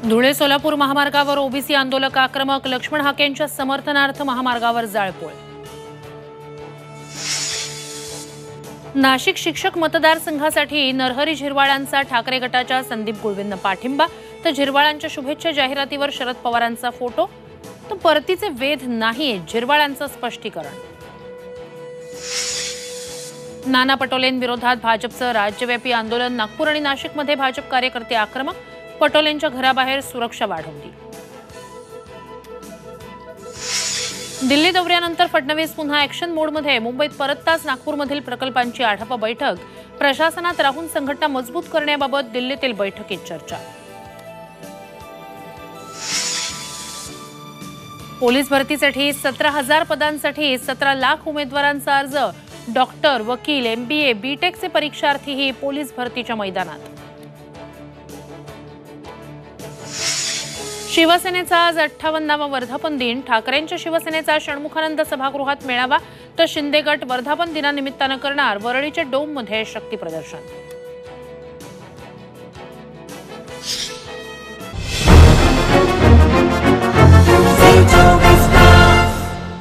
धुळे सोलापूर महामार्गावर ओबीसी आंदोलक आक्रमक, लक्ष्मण हाकेंच्या समर्थनार्थ महामार्गावर जाळपोळ। नाशिक शिक्षक मतदारसंघासाठी नरहरी झिरवाळांचा ठाकरे गटाच्या संदीप गुळवेंना पाठिंबा, तर झिरवाळांच्या शुभेच्छा जाहिरातीवर शरद पवारांचा फोटो। तर परतीचे वेध नाही, झिरवाळांचं स्पष्टीकरण। नाना पटोलेंविरोधात भाजपचं राज्यव्यापी आंदोलन, नागपूर आणि नाशिकमध्ये भाजप कार्यकर्ते आक्रमक, पटोलेंच्या घराबाहेर सुरक्षा वाढवली। दिल्ली दौऱ्यानंतर फडणवीस पुन्हा ॲक्शन मोडमध्ये, मुंबईत परतताच नागपूरमधील प्रकल्पांची आढावा बैठक, प्रशासनात राहून संघटना मजबूत करण्याबाबत दिल्लीतील बैठकीत चर्चा। पोलीस भरतीसाठी 17,000 पदांसाठी 17 लाख उमेदवारांचा अर्ज, डॉक्टर, वकील, MBA, BTECचे परीक्षार्थीही पोलीस भरतीच्या मैदानात। शिवसेनेचा आज 58वा वर्धापन दिन, ठाकरेंच्या शिवसेनेचा षण्मुखानंद सभागृहात मेळावा, तर शिंदे गट वर्धापन दिनानिमित्तानं करणार वरळीच्या डोममध्ये शक्ती प्रदर्शन।